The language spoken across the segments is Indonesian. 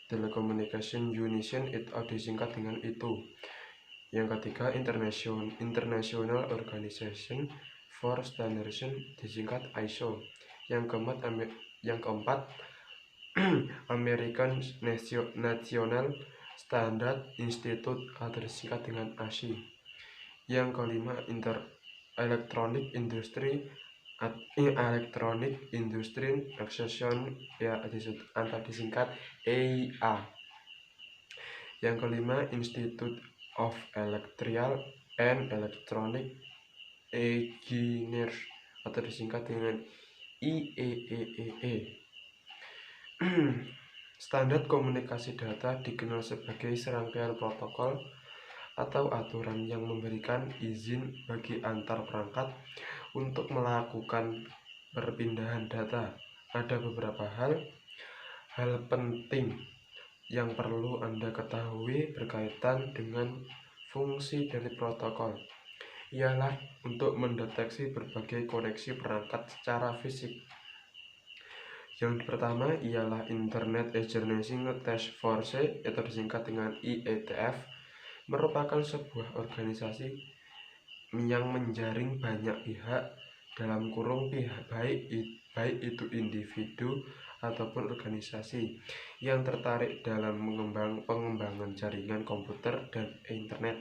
Telecommunication Union atau disingkat dengan itu. Yang ketiga, International Organization for Standardization disingkat ISO. Yang keempat American National Standard Institute atau disingkat dengan ASI. Yang kelima, Electronic Industry Association atau disingkat EIA. Yang kelima, Institute of Electrical and Electronic Engineers atau disingkat dengan IEEE. Standar komunikasi data dikenal sebagai serangkaian protokol atau aturan yang memberikan izin bagi antar perangkat untuk melakukan perpindahan data. Ada beberapa hal penting yang perlu Anda ketahui berkaitan dengan fungsi dari protokol, ialah untuk mendeteksi berbagai koneksi perangkat secara fisik. Yang pertama ialah Internet Agency Task Force atau disingkat dengan IETF, merupakan sebuah organisasi yang menjaring banyak pihak baik itu individu ataupun organisasi yang tertarik dalam pengembangan jaringan komputer dan internet.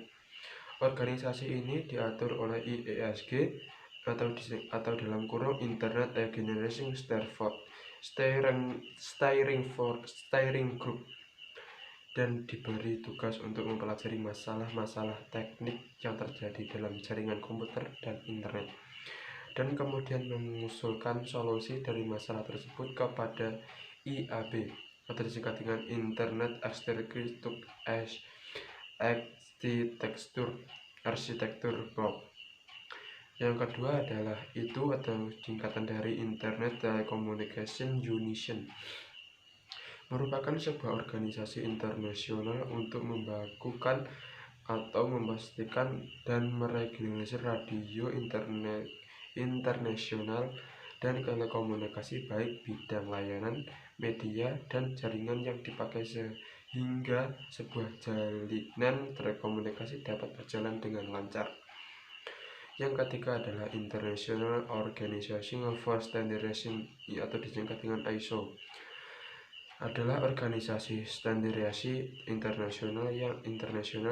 Organisasi ini diatur oleh IESG atau dalam kurung Internet Agency Steering Group, dan diberi tugas untuk mempelajari masalah-masalah teknik yang terjadi dalam jaringan komputer dan internet, dan kemudian mengusulkan solusi dari masalah tersebut kepada IAB atau disingkat dengan Internet Architecture Block. Yang kedua adalah atau singkatan dari Internet Telecommunication Union, merupakan sebuah organisasi internasional untuk membakukan atau memastikan dan meregulasi radio internasional dan telekomunikasi, baik bidang layanan, media, dan jaringan yang dipakai, sehingga sebuah jalinan telekomunikasi dapat berjalan dengan lancar. Yang ketiga adalah International Organization for Standardization atau disingkat dengan ISO, adalah organisasi standarisasi internasional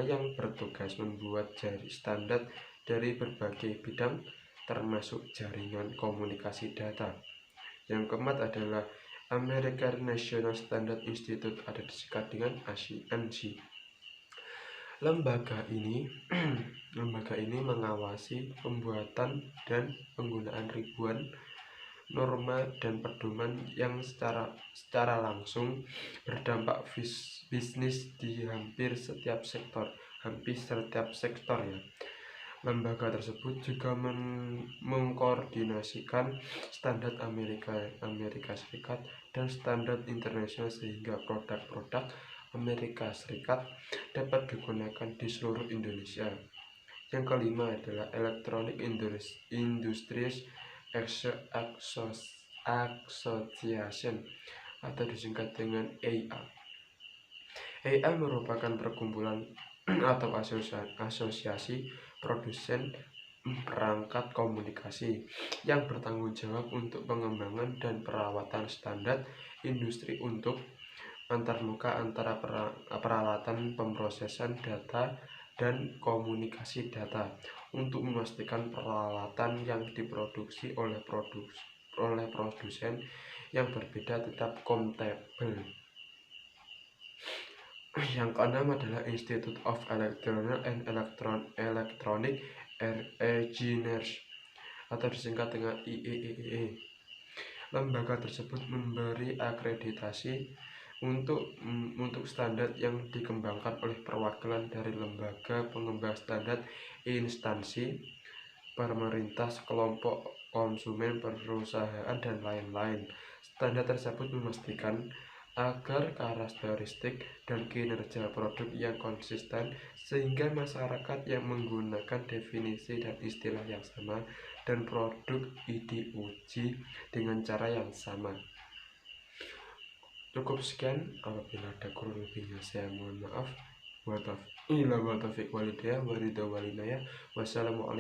yang bertugas membuat standar dari berbagai bidang termasuk jaringan komunikasi data. Yang keempat adalah American National Standard Institute atau disingkat dengan ANSI. Lembaga ini mengawasi pembuatan dan penggunaan ribuan norma dan pedoman yang secara langsung berdampak bisnis di hampir setiap sektor ya. Lembaga tersebut juga mengkoordinasikan standar Amerika Serikat dan standar internasional sehingga produk-produk Amerika Serikat dapat digunakan di seluruh Indonesia. Yang kelima adalah Electronic Industries Association atau disingkat dengan EIA. EIA merupakan perkumpulan atau asosiasi produsen perangkat komunikasi yang bertanggung jawab untuk pengembangan dan perawatan standar industri untuk antarmuka antara peralatan pemrosesan data dan komunikasi data, untuk memastikan peralatan yang diproduksi oleh produsen yang berbeda tetap kompatibel. Yang keenam adalah Institute of Electrical and Electronic Engineers atau disingkat dengan IEEE. Lembaga tersebut memberi akreditasi untuk standar yang dikembangkan oleh perwakilan dari lembaga pengembang standar, instansi pemerintah, kelompok konsumen, perusahaan, dan lain-lain. Standar tersebut memastikan agar karakteristik dan kinerja produk yang konsisten, sehingga masyarakat yang menggunakan definisi dan istilah yang sama dan produk diuji dengan cara yang sama. Cukup sekian, apabila ada kurang lebihnya saya mohon maaf. Wa taufiq walhidayah. Wassalamualaikum